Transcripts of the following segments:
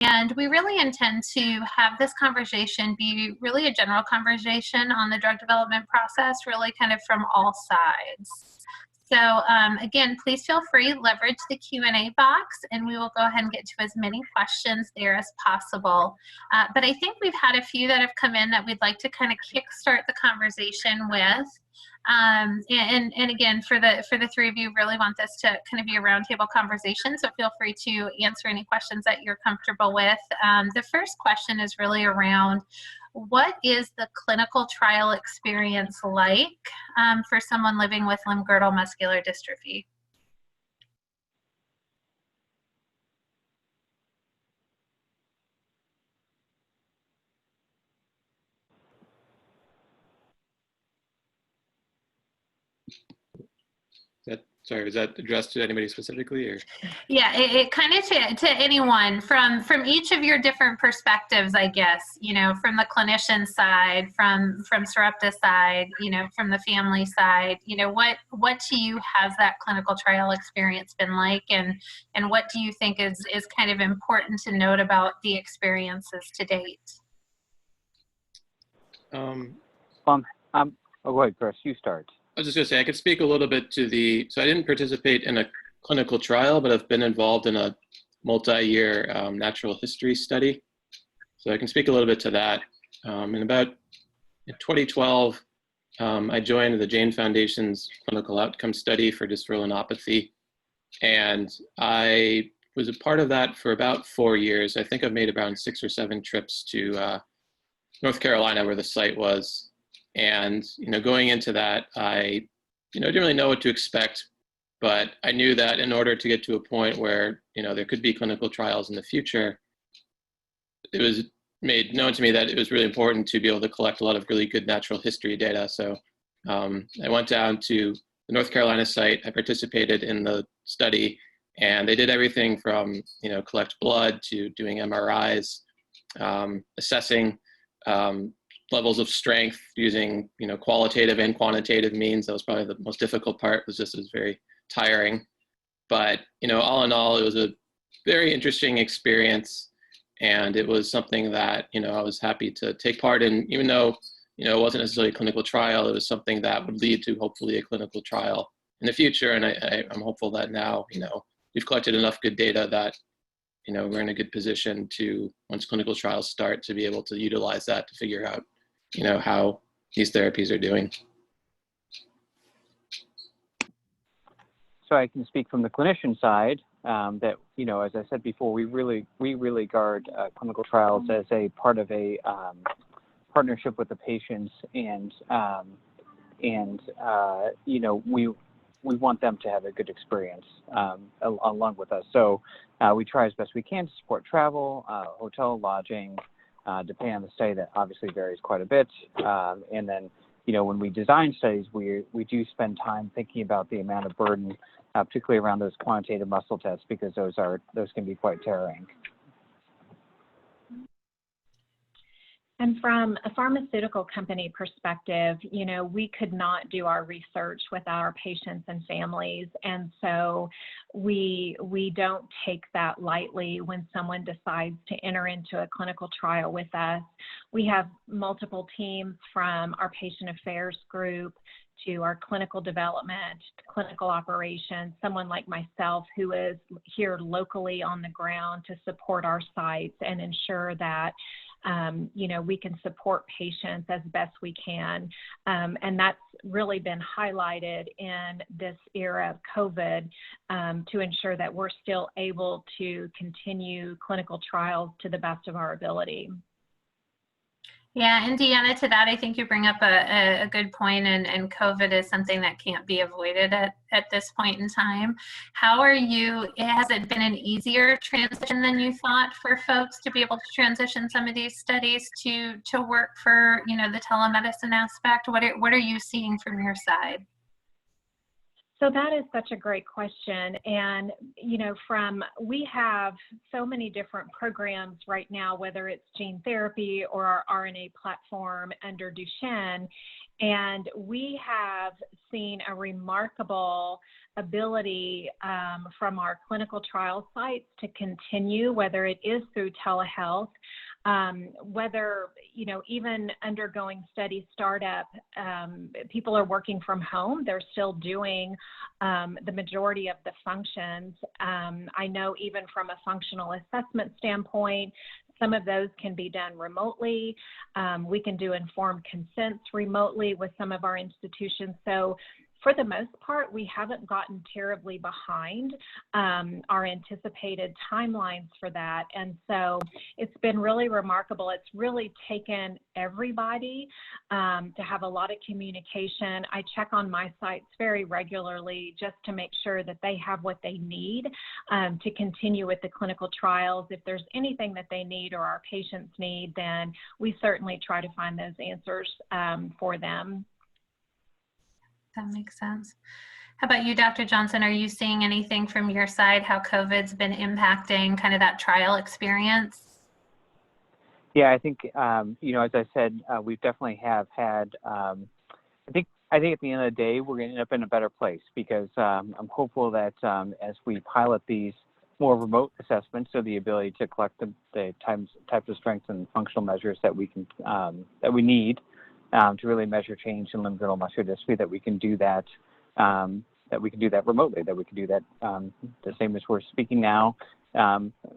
And we really intend to have this conversation be really a general conversation on the drug development process, really kind of from all sides. So again, please feel free, leverage the Q&A box, and we will go ahead and get to as many questions there as possible. But I think we've had a few that have come in that we'd like to kind of kickstart the conversation with. And again, for the three of you, really want this to kind of be a roundtable conversation, so feel free to answer any questions that you're comfortable with. The first question is really around, what is the clinical trial experience like for someone living with limb-girdle muscular dystrophy? Sorry, was that addressed to anybody specifically, or? Yeah, it kind of to anyone from each of your different perspectives, I guess, you know, from the clinician side, from Sarepta side, you know, from the family side, you know, what to you has that clinical trial experience been like, and what do you think is kind of important to note about the experiences to date? Oh, go ahead, Chris, you start. I was just going to say, I could speak a little bit to so I didn't participate in a clinical trial, but I've been involved in a multi-year natural history study. So I can speak a little bit to that. In 2012, I joined the Jane Foundation's clinical outcome study for dystrophinopathy. And I was a part of that for about 4 years. I think I've made around 6 or 7 trips to North Carolina, where the site was. And, you know, going into that, I, didn't really know what to expect, but I knew that in order to get to a point where, there could be clinical trials in the future, it was made known to me that it was really important to be able to collect a lot of really good natural history data. So I went down to the North Carolina site. I participated in the study, and they did everything from, collect blood to doing MRIs, assessing levels of strength using, qualitative and quantitative means. That was probably the most difficult part. It was very tiring. But, all in all, it was a very interesting experience. And it was something that, I was happy to take part in, even though, it wasn't necessarily a clinical trial. It was something that would lead to hopefully a clinical trial in the future. And I'm hopeful that now, we've collected enough good data that, we're in a good position to, once clinical trials start, to be able to utilize that to figure out, how these therapies are doing. So I can speak from the clinician side that, as I said before, we really regard clinical trials as a part of a partnership with the patients, and we want them to have a good experience along with us. So we try as best we can to support travel, hotel, lodging, depending on the study. That obviously varies quite a bit. And then, when we design studies, we do spend time thinking about the amount of burden, particularly around those quantitative muscle tests, because those can be quite tiring. And from a pharmaceutical company perspective, we could not do our research without our patients and families. And so we don't take that lightly when someone decides to enter into a clinical trial with us. We have multiple teams, from our patient affairs group to our clinical development, clinical operations, someone like myself who is here locally on the ground to support our sites and ensure that we can support patients as best we can. And that's really been highlighted in this era of COVID to ensure that we're still able to continue clinical trials to the best of our ability. Yeah, and Deanna, to that, I think you bring up a good point, and COVID is something that can't be avoided at this point in time. Has it been an easier transition than you thought for folks to be able to transition some of these studies to work for, the telemedicine aspect? What are you seeing from your side? So that is such a great question. And, we have so many different programs right now, whether it's gene therapy or our RNA platform under Duchenne. And we have seen a remarkable ability from our clinical trial sites to continue, whether it is through telehealth, whether, you know, even undergoing study startup, people are working from home. They're still doing the majority of the functions. I know even from a functional assessment standpoint, some of those can be done remotely. We can do informed consents remotely with some of our institutions. So for the most part, we haven't gotten terribly behind our anticipated timelines for that. And so it's been really remarkable. It's really taken everybody to have a lot of communication. I check on my sites very regularly just to make sure that they have what they need to continue with the clinical trials. If there's anything that they need or our patients need, then we certainly try to find those answers for them. That makes sense. How about you, Dr. Johnson? Are you seeing anything from your side, how COVID's been impacting kind of that trial experience? Yeah, I think, you know, as I said, we definitely have had, I think at the end of the day, we're going to end up in a better place because I'm hopeful that as we pilot these more remote assessments, so the ability to collect the types of strength and functional measures that we can, that we need to really measure change in limb-girdle muscular dystrophy, that we can do that, remotely, that we can do that the same as we're speaking now.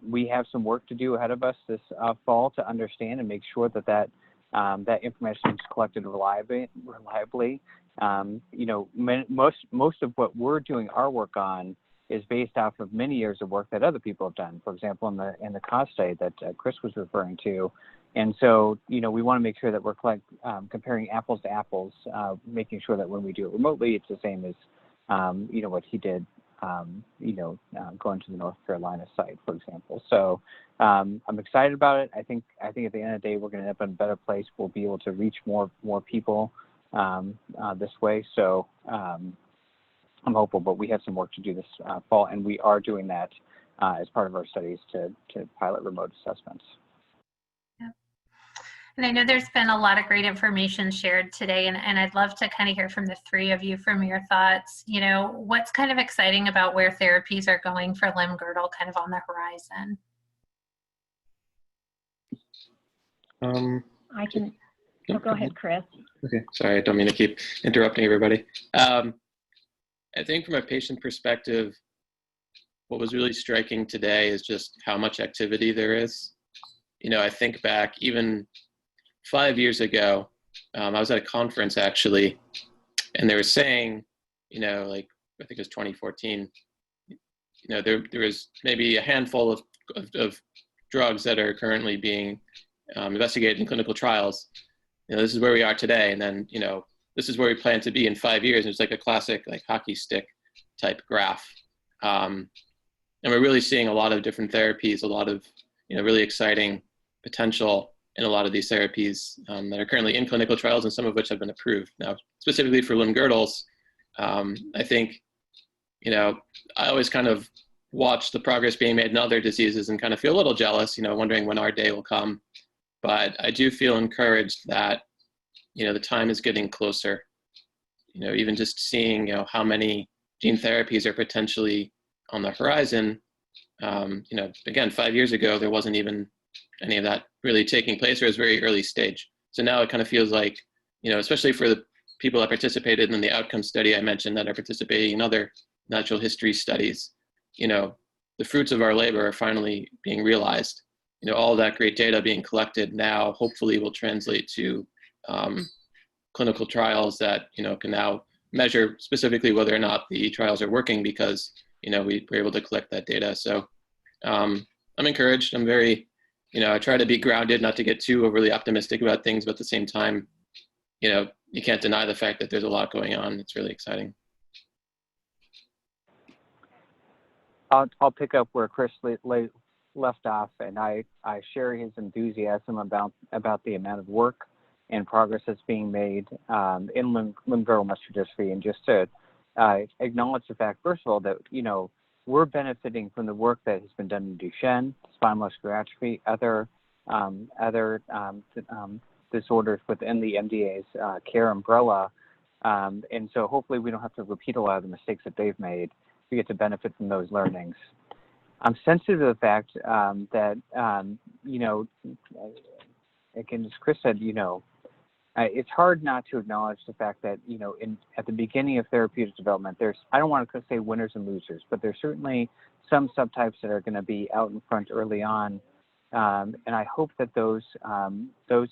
We have some work to do ahead of us this fall to understand and make sure that information is collected reliably. You know, most of what we're doing our work on is based off of many years of work that other people have done. For example, in the cause study that Chris was referring to. And so, you know, we want to make sure that we're comparing apples to apples, making sure that when we do it remotely, it's the same as, you know, what he did, you know, going to the North Carolina site, for example. So I'm excited about it. I think at the end of the day, we're going to end up in a better place. We'll be able to reach more people this way. So I'm hopeful, but we have some work to do this fall, and we are doing that as part of our studies to pilot remote assessments. And I know there's been a lot of great information shared today, and I'd love to kind of hear from the three of you from your thoughts. You know, what's kind of exciting about where therapies are going for limb-girdle kind of on the horizon? I can, go ahead, Chris. Okay, sorry, I don't mean to keep interrupting everybody. I think from a patient perspective, what was really striking today is just how much activity there is. You know, I think back even 5 years ago, I was at a conference actually, and they were saying, you know, like, I think it was 2014, you know, there was maybe a handful of drugs that are currently being investigated in clinical trials. You know, this is where we are today. And then, you know, this is where we plan to be in 5 years. It's like a classic, like hockey stick type graph. And we're really seeing a lot of different therapies, a lot of, you know, really exciting potential in a lot of these therapies that are currently in clinical trials, and some of which have been approved. Now, specifically for limb-girdles, I think, you know, I always kind of watch the progress being made in other diseases and kind of feel a little jealous, you know, wondering when our day will come. But I do feel encouraged that, you know, the time is getting closer. You know, even just seeing, you know, how many gene therapies are potentially on the horizon. You know, again, 5 years ago, there wasn't even any of that really taking place, or it was very early stage. So now it kind of feels like, you know, especially for the people that participated in the outcome study I mentioned that are participating in other natural history studies, you know, the fruits of our labor are finally being realized. You know, all that great data being collected now hopefully will translate to clinical trials that, you know, can now measure specifically whether or not the trials are working because, you know, we were able to collect that data. So I'm encouraged. I'm very, you know, I try to be grounded, not to get too overly optimistic about things, but at the same time, you know, you can't deny the fact that there's a lot going on. It's really exciting. I'll pick up where Chris left off, and I share his enthusiasm about the amount of work and progress that's being made in limb-girdle muscular dystrophy, and just to acknowledge the fact, first of all, that, you know, we're benefiting from the work that has been done in Duchenne, spinal muscular atrophy, other disorders within the MDA's care umbrella. And so hopefully we don't have to repeat a lot of the mistakes that they've made. We get to benefit from those learnings. I'm sensitive to the fact that, you know, again, as Chris said, you know, it's hard not to acknowledge the fact that, you know, at the beginning of therapeutic development, I don't want to say winners and losers, but there's certainly some subtypes that are going to be out in front early on. And I hope that those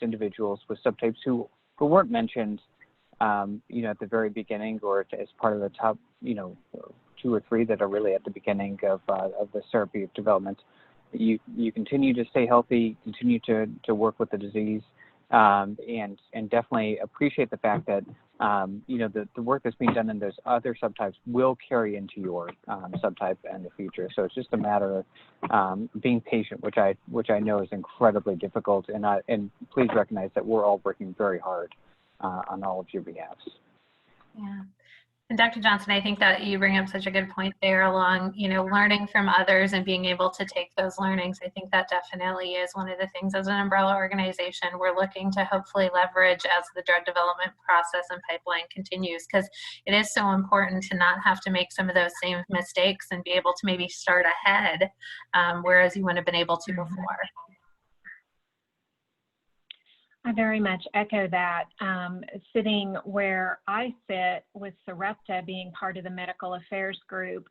individuals with subtypes who weren't mentioned, you know, at the very beginning or as part of the top, you know, 2 or 3 that are really at the beginning of the therapeutic development, you continue to stay healthy, continue to work with the disease, and definitely appreciate the fact that, you know, the work that's being done in those other subtypes will carry into your subtype in the future. So it's just a matter of being patient, which I know is incredibly difficult. And please recognize that we're all working very hard on all of your behalves. Yeah. And Dr. Johnson, I think that you bring up such a good point there along, you know, learning from others and being able to take those learnings. I think that definitely is one of the things as an umbrella organization we're looking to hopefully leverage as the drug development process and pipeline continues, because it is so important to not have to make some of those same mistakes and be able to maybe start ahead, whereas you wouldn't have been able to before. I very much echo that. Sitting where I sit with Sarepta being part of the medical affairs group,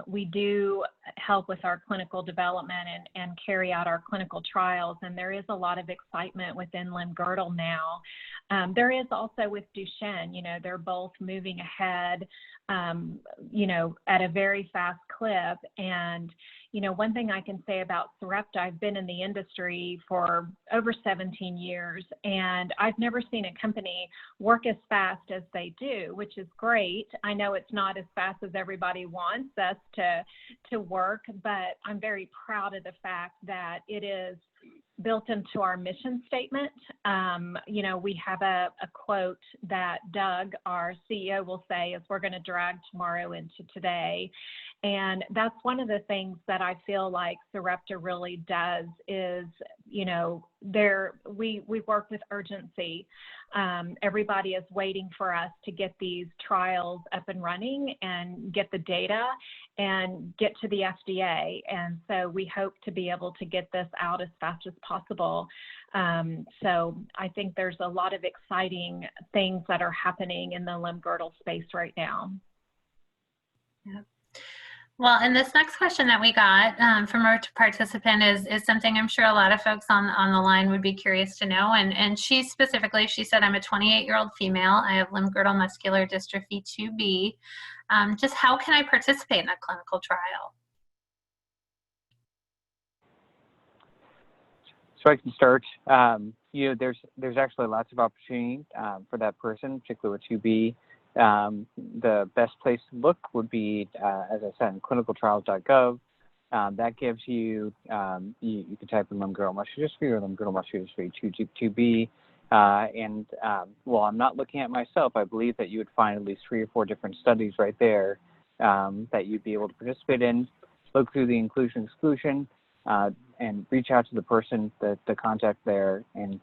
we do help with our clinical development and carry out our clinical trials. And there is a lot of excitement within limb-girdle now. There is also with Duchenne, you know, they're both moving ahead, you know, at a very fast clip. And you know, one thing I can say about Sarepta, I've been in the industry for over 17 years, and I've never seen a company work as fast as they do, which is great. I know it's not as fast as everybody wants us to work, but I'm very proud of the fact that it is built into our mission statement. You know, we have a quote that Doug, our CEO, will say is, we're going to drag tomorrow into today. And that's one of the things that I feel like Sarepta really does is, you know, we work with urgency. Everybody is waiting for us to get these trials up and running and get the data and get to the FDA. And so we hope to be able to get this out as fast as possible. So I think there's a lot of exciting things that are happening in the limb-girdle space right now. Yeah. Well, and this next question that we got from our participant is something I'm sure a lot of folks on the line would be curious to know. And she specifically, she said, I'm a 28-year-old female. I have limb-girdle muscular dystrophy 2B. Just how can I participate in a clinical trial? So I can start. You know, there's actually lots of opportunity for that person, particularly with 2B. The best place to look would be, as I said, in clinicaltrials.gov. That gives you, you can type in limb-girdle muscular dystrophy or limb-girdle muscular dystrophy 2B. And while I'm not looking at myself, I believe that you would find at least 3 or 4 different studies right there that you'd be able to participate in. Look through the inclusion-exclusion and reach out to the person, the contact there, and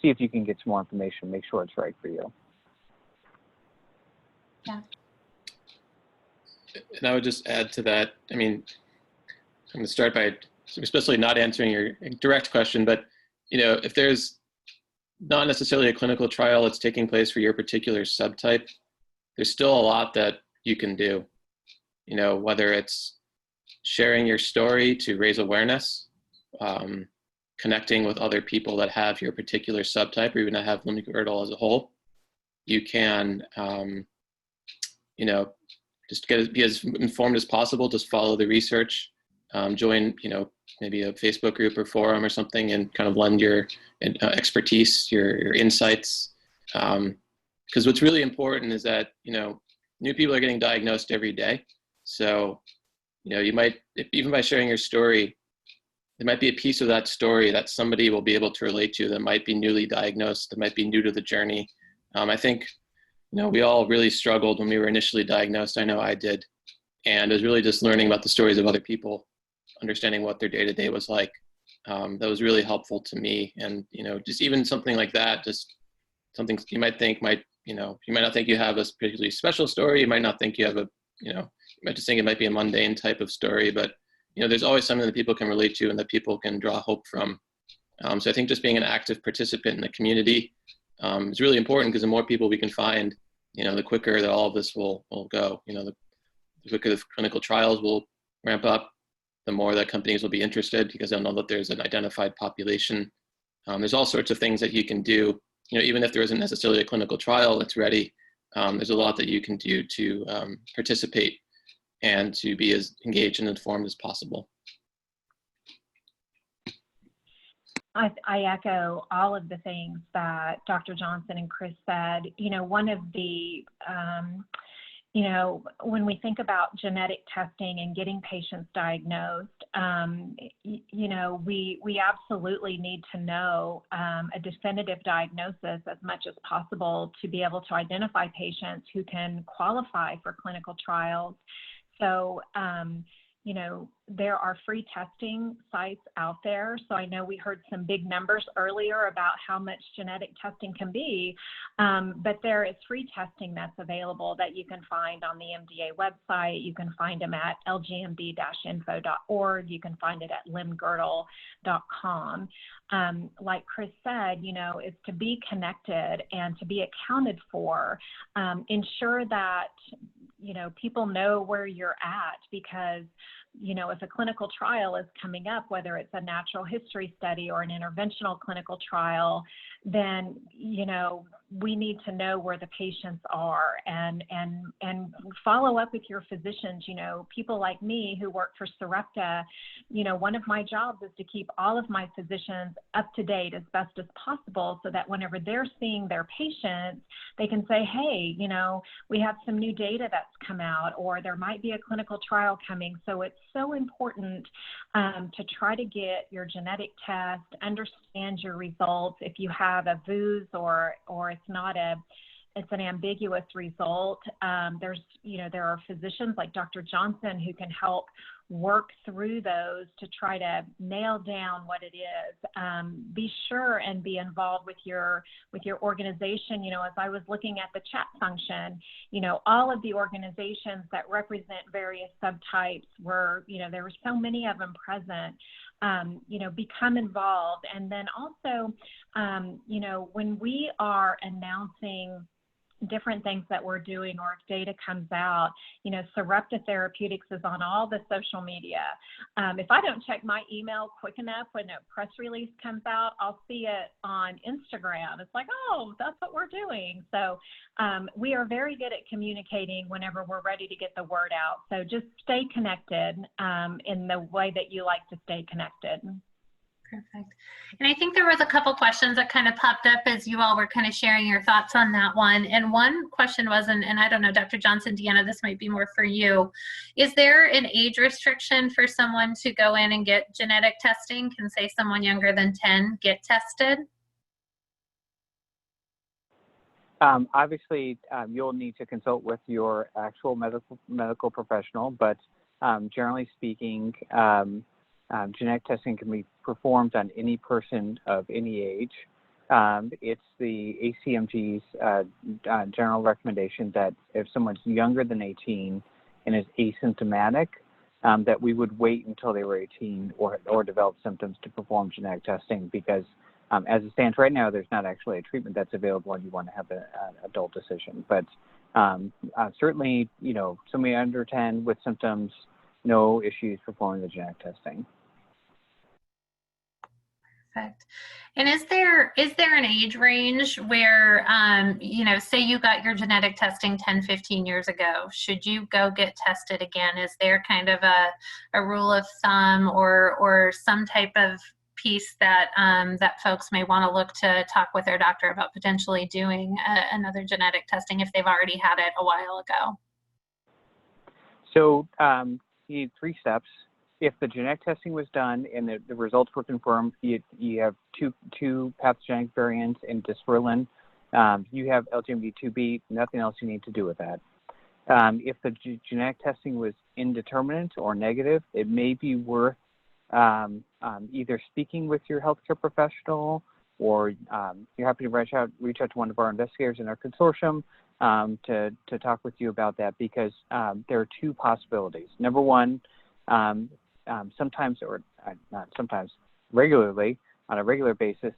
see if you can get some more information. Make sure it's right for you. Yeah. And I would just add to that, I mean, I'm going to start by especially not answering your direct question, but, you know, if there's not necessarily a clinical trial that's taking place for your particular subtype, there's still a lot that you can do, you know, whether it's sharing your story to raise awareness, connecting with other people that have your particular subtype or even that have limb-girdle as a whole. You can, you know, just be as informed as possible, just follow the research, join, you know, maybe a Facebook group or forum or something and kind of lend your expertise, your insights. Because what's really important is that, you know, new people are getting diagnosed every day. So, you know, you might, even by sharing your story, there might be a piece of that story that somebody will be able to relate to that might be newly diagnosed, that might be new to the journey. I think, you know, we all really struggled when we were initially diagnosed. I know I did. And it was really just learning about the stories of other people, understanding what their day-to-day was like. that was really helpful to me. And, just even something like that, just something you might think you might not think you have a particularly special story. You might not think you have you might just think it might be a mundane type of story, but, there's always something that people can relate to and that people can draw hope from. So I think just being an active participant in the community is really important, because the more people we can find, the quicker that all of this will go. The quicker the clinical trials will ramp up, the more that companies will be interested, because they'll know that there's an identified population. There's all sorts of things that you can do, even if there isn't necessarily a clinical trial that's ready. There's a lot that you can do to participate and to be as engaged and informed as possible. I echo all of the things that Dr. Johnson and Chris said. One of the, when we think about genetic testing and getting patients diagnosed, we absolutely need to know a definitive diagnosis as much as possible to be able to identify patients who can qualify for clinical trials. So, there are free testing sites out there. So I know we heard some big numbers earlier about how much genetic testing can be, but there is free testing that's available that you can find on the MDA website. You can find them at lgmd-info.org. You can find it at limgirdle.com. Like Chris said, it's to be connected and to be accounted for. Ensure that people know where you're at, because if a clinical trial is coming up, whether it's a natural history study or an interventional clinical trial, then, we need to know where the patients are and follow up with your physicians. People like me who work for Sarepta, one of my jobs is to keep all of my physicians up to date as best as possible, so that whenever they're seeing their patients, they can say, hey, we have some new data that's come out, or there might be a clinical trial coming. So it's so important to try to get your genetic test, understand your results. If you have a VUS or it's an ambiguous result, there are physicians like Dr. Johnson who can help work through those to try to nail down what it is. Be sure and be involved with your organization. As I was looking at the chat function, all of the organizations that represent various subtypes were, there were so many of them present. Become involved. And then also, when we are announcing different things that we're doing, or if data comes out, Sarepta Therapeutics is on all the social media. If I don't check my email quick enough when a press release comes out, I'll see it on Instagram. It's like, oh, that's what we're doing. So we are very good at communicating whenever we're ready to get the word out. So just stay connected in the way that you like to stay connected. Perfect. And I think there was a couple questions that kind of popped up as you all were kind of sharing your thoughts on that one. And one question was, and I don't know, Dr. Johnson, Deanna, this might be more for you. Is there an age restriction for someone to go in and get genetic testing? Can, say, someone younger than 10 get tested? Obviously, you'll need to consult with your actual medical professional, but generally speaking, genetic testing can be performed on any person of any age. It's the ACMG's general recommendation that if someone's younger than 18 and is asymptomatic, that we would wait until they were 18 or develop symptoms to perform genetic testing, because as it stands right now, there's not actually a treatment that's available and you want to have an adult decision. But certainly, somebody under 10 with symptoms, no issues performing the genetic testing. Perfect. And is there an age range where, say you got your genetic testing 10, 15 years ago, should you go get tested again? Is there kind of a rule of thumb or some type of piece that that folks may want to look to talk with their doctor about potentially doing another genetic testing if they've already had it a while ago? So you need 3 steps. If the genetic testing was done and the results were confirmed, you have two pathogenic variants in dysferlin. You have LGMD2B, nothing else you need to do with that. If the genetic testing was indeterminate or negative, it may be worth either speaking with your healthcare professional, or you're happy to reach out to one of our investigators in our consortium to talk with you about that, because there are two possibilities. Number one, sometimes, or not sometimes, regularly, on a regular basis,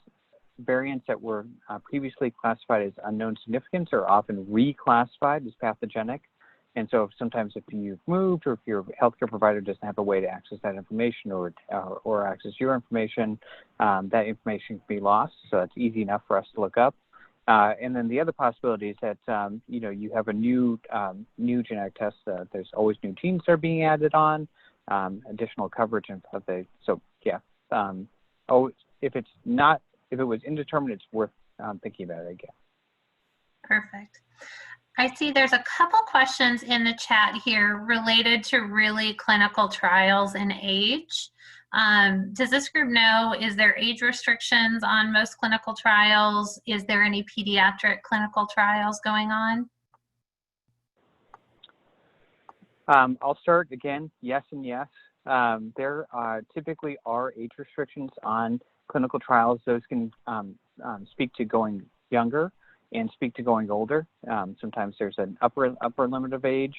variants that were previously classified as unknown significance are often reclassified as pathogenic. And so sometimes if you've moved, or if your healthcare provider doesn't have a way to access that information, or access your information, that information can be lost. So it's easy enough for us to look up. And then the other possibility is that you have a new genetic test. There's always new genes that are being added on, additional coverage of the. So yeah. If it was indeterminate, it's worth thinking about it again. Perfect. I see there's a couple questions in the chat here related to really clinical trials and age. Does this group know, is there age restrictions on most clinical trials? Is there any pediatric clinical trials going on? I'll start again, yes and yes. There typically are age restrictions on clinical trials. Those can speak to going younger and speak to going older. Sometimes there's an upper limit of age.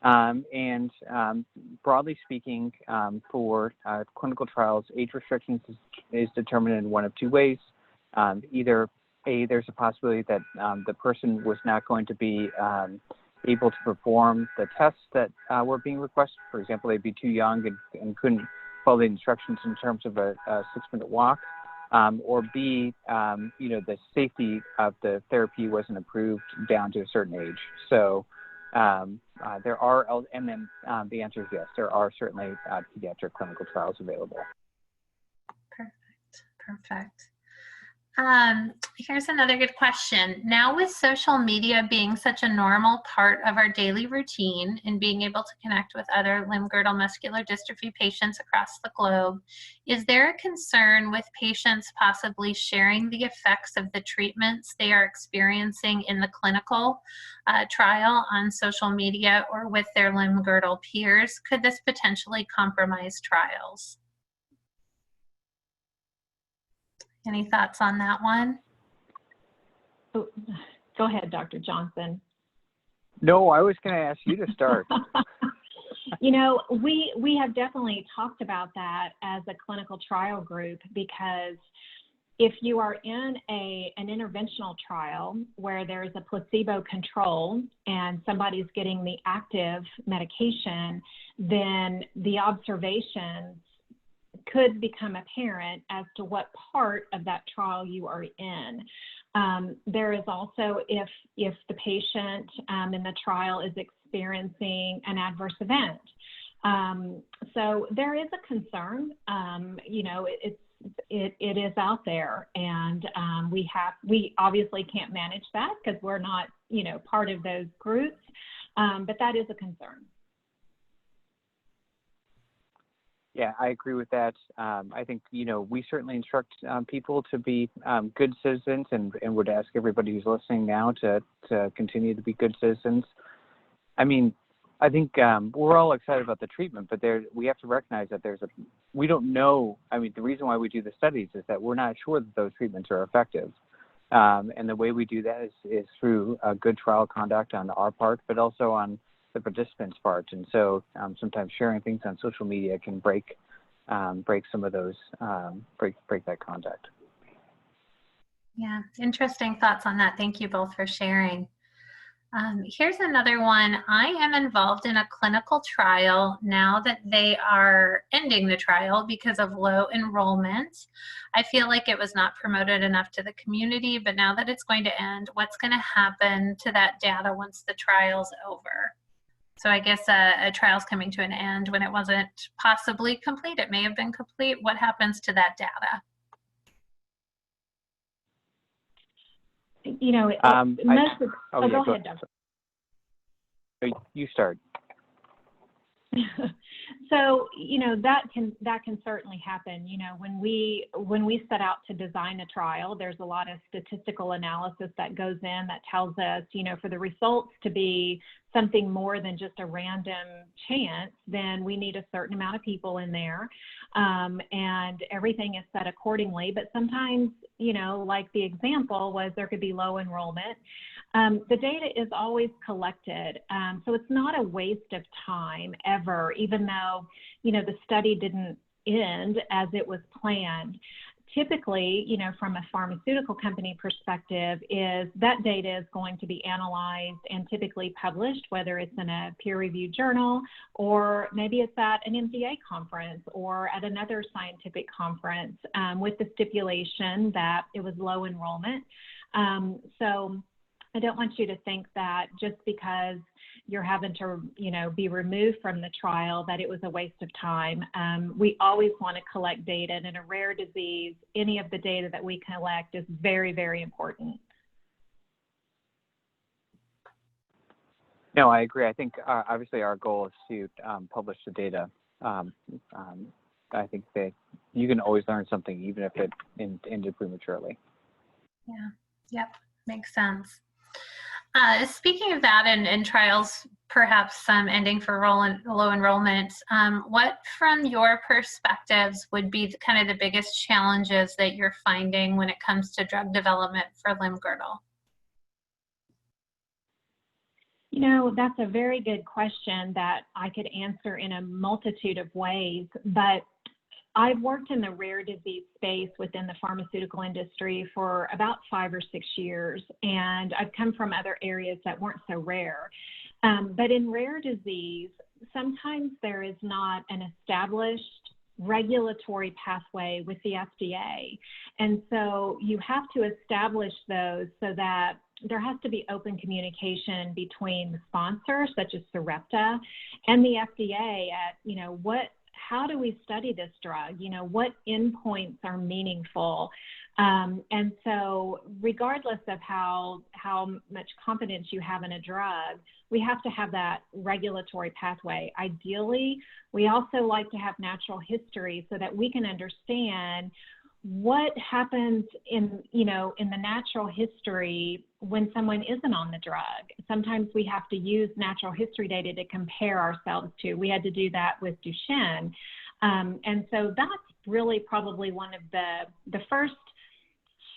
And broadly speaking, for clinical trials, age restrictions is determined in one of two ways. Either A, there's a possibility that the person was not going to be able to perform the tests that were being requested. For example, they'd be too young and couldn't follow the instructions in terms of a 6-minute walk. Or B, the safety of the therapy wasn't approved down to a certain age. So there are, and then the answer is yes, there are certainly pediatric clinical trials available. Perfect. Here's another good question. Now, with social media being such a normal part of our daily routine and being able to connect with other limb-girdle muscular dystrophy patients across the globe, is there a concern with patients possibly sharing the effects of the treatments they are experiencing in the clinical trial on social media or with their limb-girdle peers? Could this potentially compromise trials? Any thoughts on that one? Oh, go ahead, Dr. Johnson. No, I was going to ask you to start. We have definitely talked about that as a clinical trial group, because if you are in an interventional trial where there's a placebo control and somebody's getting the active medication, then the observations could become apparent as to what part of that trial you are in. There is also if the patient in the trial is experiencing an adverse event. So there is a concern. It is out there, and we obviously can't manage that because we're not part of those groups, but that is a concern. Yeah, I agree with that. I think, we certainly instruct people to be good citizens, and would ask everybody who's listening now to continue to be good citizens. I mean, I think we're all excited about the treatment, but we have to recognize that we don't know. I mean, the reason why we do the studies is that we're not sure that those treatments are effective. And the way we do that is through good trial conduct on our part, but also on the participants' part. And so sometimes sharing things on social media can break some of those, break that contact. Yeah, interesting thoughts on that. Thank you both for sharing. Here's another one. I am involved in a clinical trial now that they are ending the trial because of low enrollment. I feel like it was not promoted enough to the community, but now that it's going to end, what's going to happen to that data once the trial's over? So I guess a trial's coming to an end when it wasn't possibly complete. It may have been complete. What happens to that data? Go ahead, Dr. You start. So, that can certainly happen. When we set out to design a trial, there's a lot of statistical analysis that goes in that tells us, for the results to be something more than just a random chance, then we need a certain amount of people in there, and everything is set accordingly. But sometimes, like the example was, there could be low enrollment. The data is always collected, so it's not a waste of time ever, even though, the study didn't end as it was planned. Typically, from a pharmaceutical company perspective, is that data is going to be analyzed and typically published, whether it's in a peer-reviewed journal, or maybe it's at an MDA conference or at another scientific conference, with the stipulation that it was low enrollment. So I don't want you to think that just because you're having to, be removed from the trial, that it was a waste of time. We always want to collect data, and in a rare disease, any of the data that we collect is very, very important. No, I agree. I think obviously our goal is to publish the data. I think that you can always learn something, even if it ended prematurely. Yeah, yep, makes sense. Speaking of that, and trials perhaps ending for low enrollment, what from your perspectives would be kind of the biggest challenges that you're finding when it comes to drug development for limb-girdle? That's a very good question that I could answer in a multitude of ways, but I've worked in the rare disease space within the pharmaceutical industry for about 5 or 6 years, and I've come from other areas that weren't so rare. But in rare disease, sometimes there is not an established regulatory pathway with the FDA. And so you have to establish those so that there has to be open communication between the sponsors, such as Sarepta, and the FDA at, how do we study this drug? What endpoints are meaningful? And so regardless of how much confidence you have in a drug, we have to have that regulatory pathway. Ideally, we also like to have natural history so that we can understand what happens in the natural history when someone isn't on the drug. Sometimes we have to use natural history data to compare ourselves to. We had to do that with Duchenne. And so that's really probably one of the first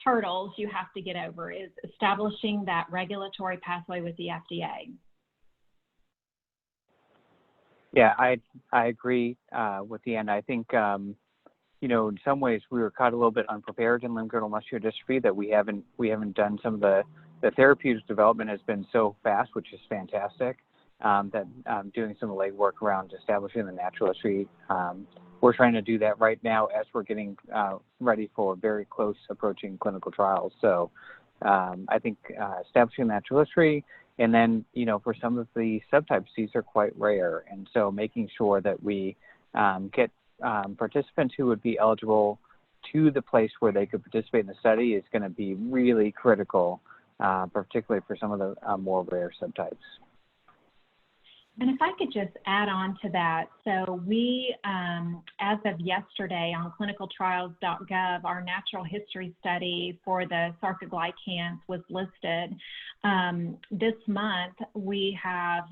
hurdles you have to get over, is establishing that regulatory pathway with the FDA. Yeah, I agree with Deanna. I think, in some ways we were caught a little bit unprepared in limb-girdle muscular dystrophy, that we haven't done some of the therapeutic development has been so fast, which is fantastic, that doing some of the legwork around establishing the natural history. We're trying to do that right now as we're getting ready for very close approaching clinical trials. So I think establishing natural history, and then, for some of the subtypes, these are quite rare. And so making sure that we get participants who would be eligible to the place where they could participate in the study is going to be really critical, particularly for some of the more rare subtypes. And if I could just add on to that, so we, as of yesterday on clinicaltrials.gov, our natural history study for the sarcoglycans was listed. This month, we have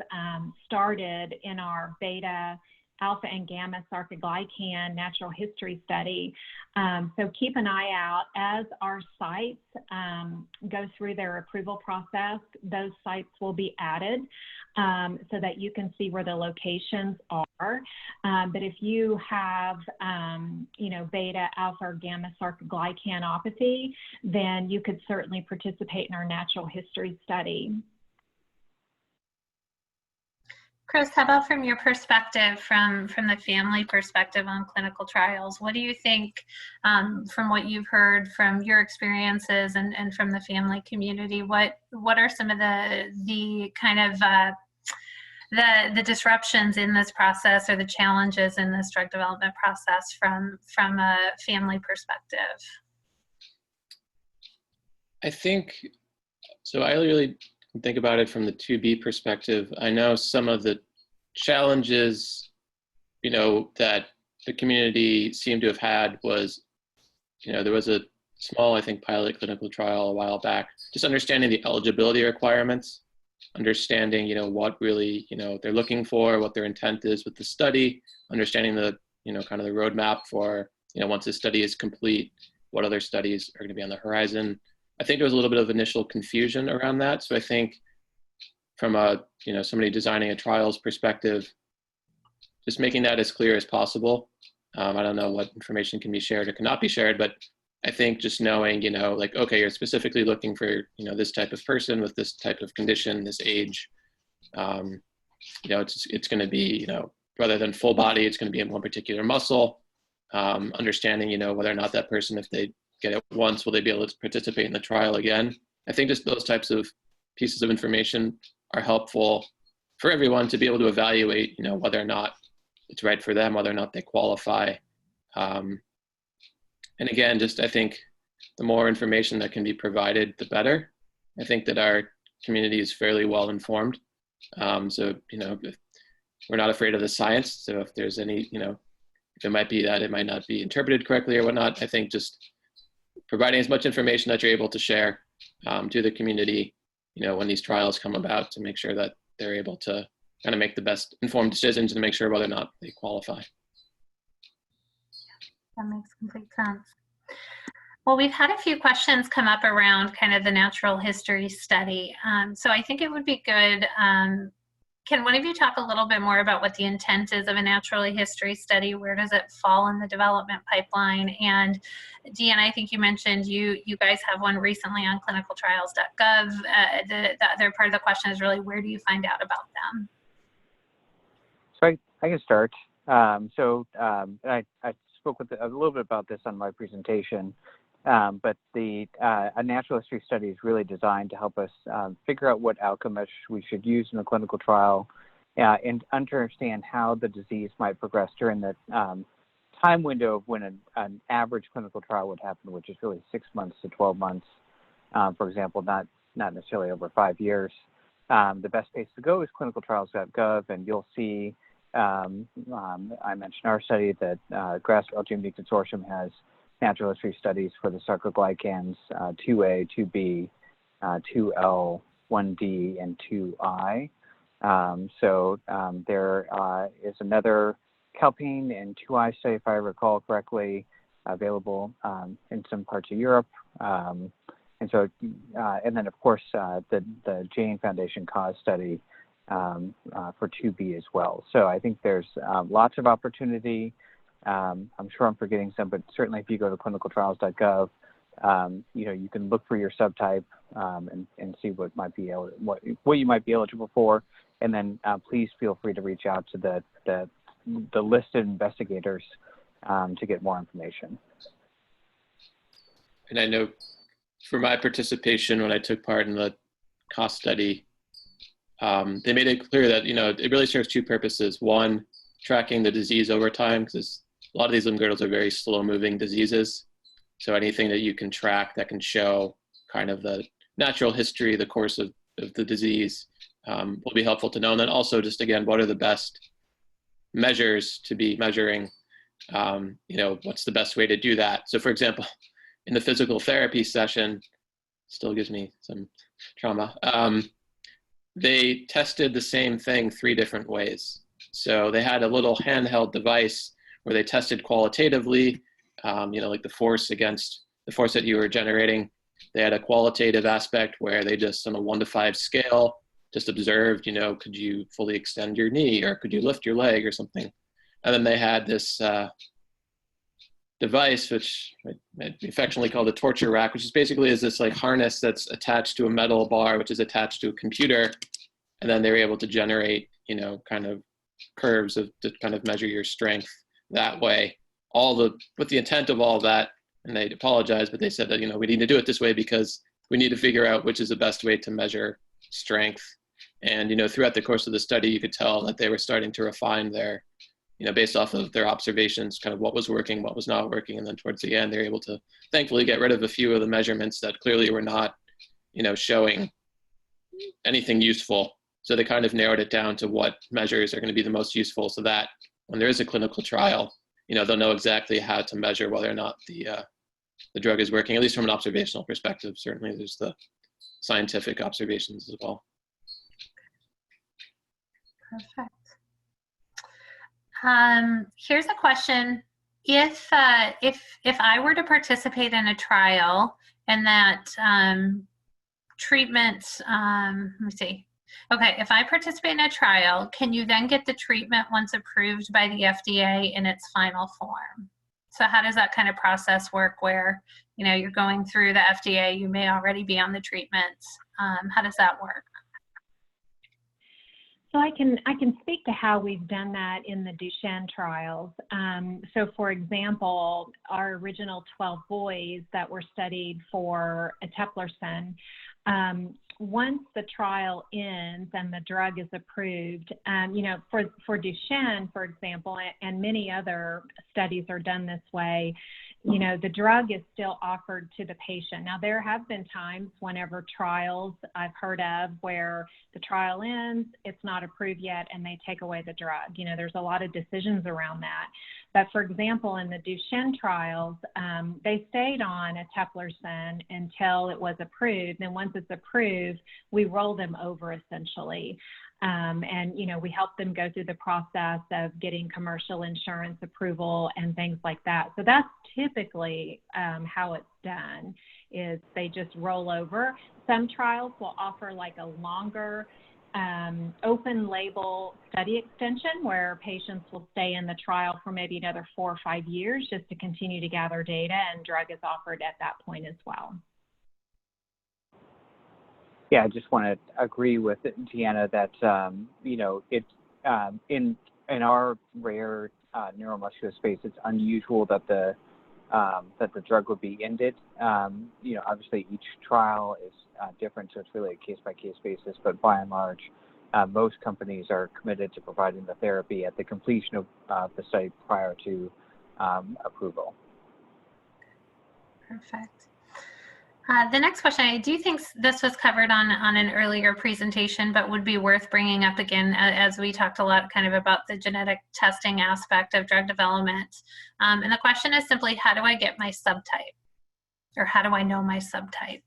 started in our beta, alpha, and gamma sarcoglycan natural history study. So keep an eye out as our sites go through their approval process. Those sites will be added so that you can see where the locations are. But if you have, beta, alpha, or gamma sarcoglycanopathy, then you could certainly participate in our natural history study. Chris, how about from your perspective, from the family perspective on clinical trials? What do you think, from what you've heard from your experiences and from the family community, what are some of the kind of the disruptions in this process, or the challenges in this drug development process from a family perspective? I think, so I really think about it from the 2B perspective. I know some of the challenges that the community seemed to have had was, there was a small, I think, pilot clinical trial a while back, just understanding the eligibility requirements, understanding, what really, they're looking for, what their intent is with the study, understanding the, kind of the roadmap for, once the study is complete, what other studies are going to be on the horizon. I think there was a little bit of initial confusion around that. So I think from a, somebody designing a trials perspective, just making that as clear as possible. I don't know what information can be shared or cannot be shared, but I think just knowing, like, okay, you're specifically looking for, this type of person with this type of condition, this age, it's going to be, rather than full body, it's going to be in one particular muscle. Understanding, whether or not that person, if they get it once, will they be able to participate in the trial again? I think just those types of pieces of information are helpful for everyone to be able to evaluate, whether or not it's right for them, whether or not they qualify. And again, just I think the more information that can be provided, the better. I think that our community is fairly well informed. So, we're not afraid of the science. So if there's any, if it might be that it might not be interpreted correctly or whatnot, I think just providing as much information that you're able to share to the community, when these trials come about, to make sure that they're able to kind of make the best informed decisions and make sure whether or not they qualify. That makes complete sense. Well, we've had a few questions come up around kind of the natural history study. So I think it would be good, can one of you talk a little bit more about what the intent is of a natural history study? Where does it fall in the development pipeline? And Deanna, I think you mentioned you guys have one recently on clinicaltrials.gov. The other part of the question is really, where do you find out about them? So I can start. I spoke with a little bit about this on my presentation, but a natural history study is really designed to help us figure out what outcome measures we should use in a clinical trial and understand how the disease might progress during the time window of when an average clinical trial would happen, which is really 6 months to 12 months, for example, not necessarily over 5 years. The best place to go is clinicaltrials.gov, and you'll see I mentioned our study that Grassroots LGMD Consortium has natural history studies for the sarcoglycans 2A, 2B, 2L, 1D, and 2I. There is another calpain and 2I study, if I recall correctly, available in some parts of Europe. And then of course the Jane Foundation cause study for 2B as well. So I think there's lots of opportunity. I'm sure I'm forgetting some, but certainly if you go to clinicaltrials.gov, you can look for your subtype and see what you might be eligible for, and then please feel free to reach out to the listed investigators to get more information. And I know for my participation when I took part in the cost study, they made it clear that, it really serves two purposes. One, tracking the disease over time, because a lot of these limb-girdles are very slow-moving diseases. So anything that you can track that can show kind of the natural history, the course of the disease will be helpful to know. And then also just, again, what are the best measures to be measuring? What's the best way to do that? So for example, in the physical therapy session, still gives me some trauma, they tested the same thing 3 different ways. So they had a little handheld device where they tested qualitatively, like the force that you were generating. They had a qualitative aspect where they just, on a 1 to 5 scale, just observed, could you fully extend your knee, or could you lift your leg or something? And then they had this device, which might be affectionately called a torture rack, which is basically this like harness that's attached to a metal bar, which is attached to a computer. And then they were able to generate, kind of curves to kind of measure your strength that way, with the intent of all that. And they apologized, but they said that, we need to do it this way because we need to figure out which is the best way to measure strength. And, throughout the course of the study, you could tell that they were starting to refine their, based off of their observations, kind of what was working, what was not working. And then towards the end, they were able to thankfully get rid of a few of the measurements that clearly were not, showing anything useful. So they kind of narrowed it down to what measures are going to be the most useful, so that when there is a clinical trial, they'll know exactly how to measure whether or not the drug is working, at least from an observational perspective. Certainly there's the scientific observations as well. Perfect. Here's a question. If I were to participate in a trial and that treatment, let me see. Okay, if I participate in a trial, can you then get the treatment once approved by the FDA in its final form? So how does that kind of process work where, you're going through the FDA, you may already be on the treatment. How does that work? So I can speak to how we've done that in the Duchenne trials. So for example, our original 12 boys that were studied for eteplirsen, once the trial ends and the drug is approved, for Duchenne, for example, and many other studies are done this way, the drug is still offered to the patient. Now, there have been times whenever trials I've heard of where the trial ends, it's not approved yet, and they take away the drug. There's a lot of decisions around that. But for example, in the Duchenne trials, they stayed on eteplirsen until it was approved. And once it's approved, we roll them over essentially. And we help them go through the process of getting commercial insurance approval and things like that. So that's typically how it's done, is they just roll over. Some trials will offer like a longer open label study extension where patients will stay in the trial for maybe another 4 or 5 years just to continue to gather data, and drug is offered at that point as well. Yeah, I just want to agree with Deanna that in our rare neuromuscular space, it's unusual that the drug would be ended. Obviously each trial is different, so it's really a case-by-case basis. But by and large, most companies are committed to providing the therapy at the completion of the study prior to approval. Perfect. The next question, I do think this was covered on an earlier presentation, but would be worth bringing up again, as we talked a lot kind of about the genetic testing aspect of drug development. And the question is simply, how do I get my subtype? Or how do I know my subtype?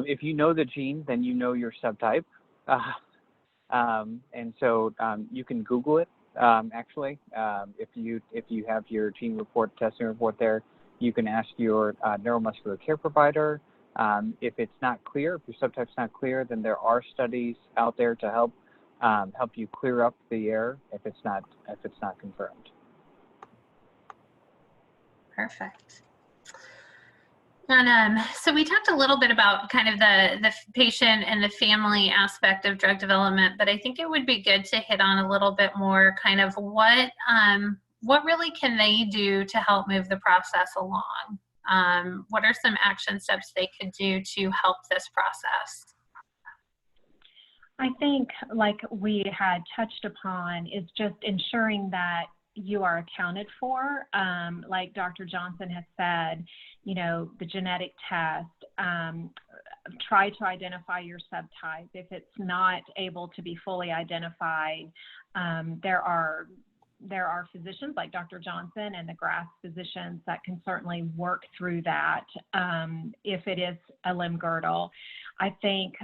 If you know the gene, then you know your subtype. And so you can Google it, actually. If you have your gene report, testing report there, you can ask your neuromuscular care provider. If it's not clear, if your subtype's not clear, then there are studies out there to help you clear up the error if it's not confirmed. Perfect. And so we talked a little bit about kind of the patient and the family aspect of drug development, but I think it would be good to hit on a little bit more kind of what really can they do to help move the process along? What are some action steps they could do to help this process? I think, like we had touched upon, is just ensuring that you are accounted for. Like Dr. Johnson has said, the genetic test, try to identify your subtype. If it's not able to be fully identified, there are physicians like Dr. Johnson and the GRAS physicians that can certainly work through that if it is a limb girdle. I think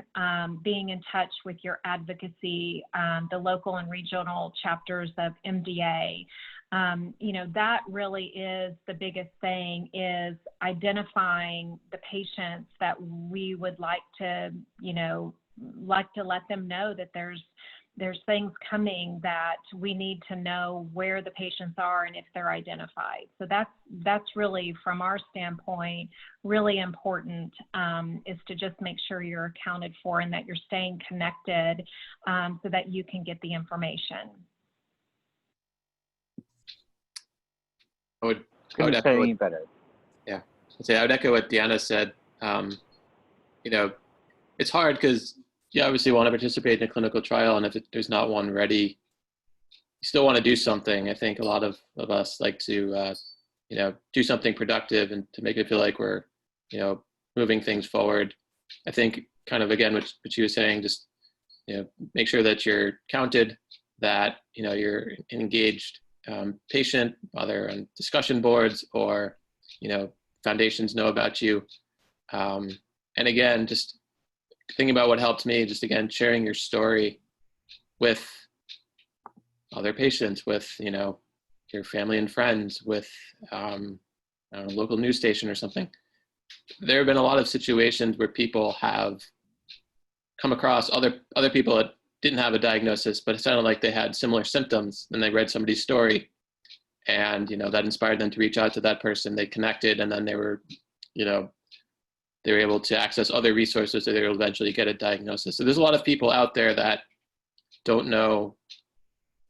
being in touch with your advocacy, the local and regional chapters of MDA, that really is the biggest thing, is identifying the patients that we would like to let them know that there's things coming, that we need to know where the patients are and if they're identified. So that's really, from our standpoint, really important, is to just make sure you're accounted for and that you're staying connected so that you can get the information. I would echo any better. Yeah, I would echo what Deanna said. It's hard because you obviously want to participate in a clinical trial, and if there's not one ready, you still want to do something. I think a lot of us like to, do something productive and to make it feel like we're, moving things forward. I think kind of, again, what she was saying, just, make sure that you're counted, that, you know, you're an engaged patient, whether on discussion boards or, you know, foundations know about you. And again, just thinking about what helped me, just again, sharing your story with other patients, with, you know, your family and friends, with I don't know, a local news station or something. There have been a lot of situations where people have come across other people that didn't have a diagnosis, but it sounded like they had similar symptoms, and they read somebody's story, and, you know, that inspired them to reach out to that person. They connected, and then they were, you know, they were able to access other resources so they will eventually get a diagnosis. So there's a lot of people out there that don't know,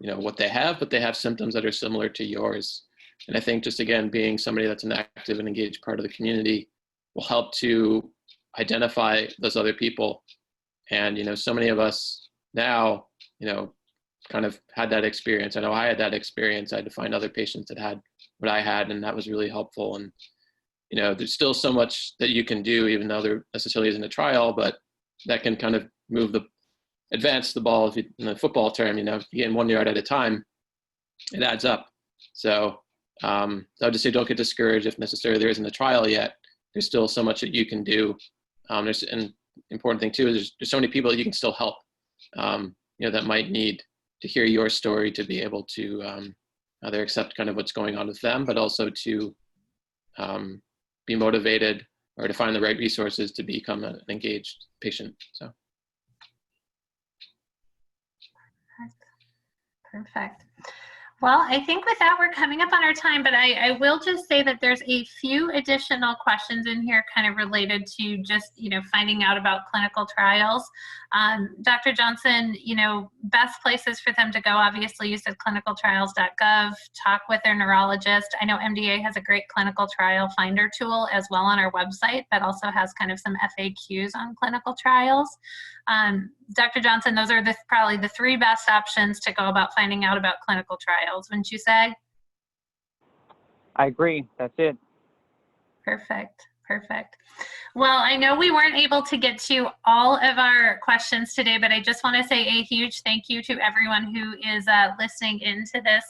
you know, what they have, but they have symptoms that are similar to yours. And I think just, again, being somebody that's an active and engaged part of the community will help to identify those other people. And, you know, so many of us now, you know, kind of had that experience. I know I had that experience. I had to find other patients that had what I had, and that was really helpful. And, you know, there's still so much that you can do, even though there necessarily isn't a trial, but that can kind of advance the ball, if you, in the football term, you know, if you get 1 yard at a time, it adds up. So I would just say, don't get discouraged if necessarily there isn't a trial yet. There's still so much that you can do. There's an important thing too, is there's so many people that you can still help, you know, that might need to hear your story to be able to either accept kind of what's going on with them, but also to be motivated or to find the right resources to become an engaged patient. So. Perfect. Well, I think with that, we're coming up on our time, but I will just say that there's a few additional questions in here kind of related to just, you know, finding out about clinical trials. Dr. Johnson, you know, best places for them to go, obviously you said clinicaltrials.gov, talk with their neurologist. I know MDA has a great clinical trial finder tool as well on our website that also has kind of some FAQs on clinical trials. Dr. Johnson, those are probably the three best options to go about finding out about clinical trials, wouldn't you say? I agree. That's it. Perfect. Perfect. Well, I know we weren't able to get to all of our questions today, but I just want to say a huge thank you to everyone who is listening into this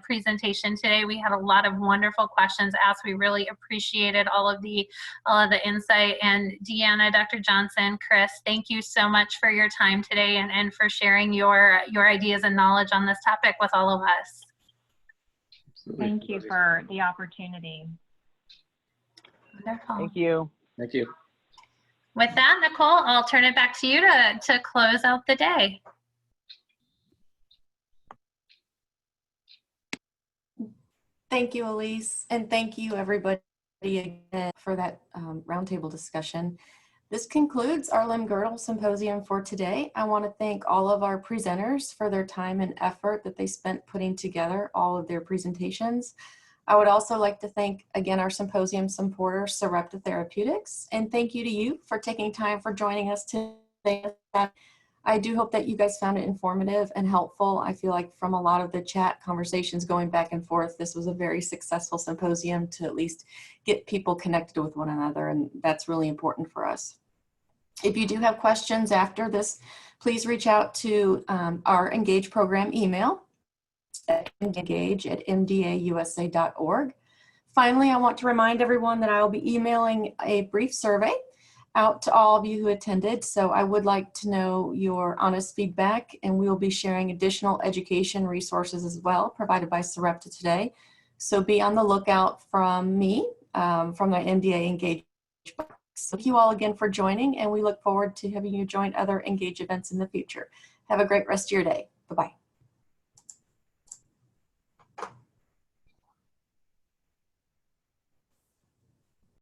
presentation today. We had a lot of wonderful questions asked. We really appreciated all of the insight. And Deanna, Dr. Johnson, Chris, thank you so much for your time today and for sharing your ideas and knowledge on this topic with all of us. Absolutely. Thank you for the opportunity. Wonderful. Thank you. Thank you. With that, Nicole, I'll turn it back to you to close out the day. Thank you, Elise, and thank you everybody again for that roundtable discussion. This concludes our Limb-Girdle Symposium for today. I want to thank all of our presenters for their time and effort that they spent putting together all of their presentations. I would also like to thank again our symposium supporter, Sarepta Therapeutics, and thank you to you for taking time for joining us today. I do hope that you guys found it informative and helpful. I feel like from a lot of the chat conversations going back and forth, this was a very successful symposium to at least get people connected with one another, and that's really important for us. If you do have questions after this, please reach out to our Engage program email at engage@mdausa.org. Finally, I want to remind everyone that I will be emailing a brief survey out to all of you who attended. So I would like to know your honest feedback, and we will be sharing additional education resources as well provided by Sarepta today. So be on the lookout from me, from the MDA Engage. So thank you all again for joining, and we look forward to having you join other Engage events in the future. Have a great rest of your day. Bye-bye.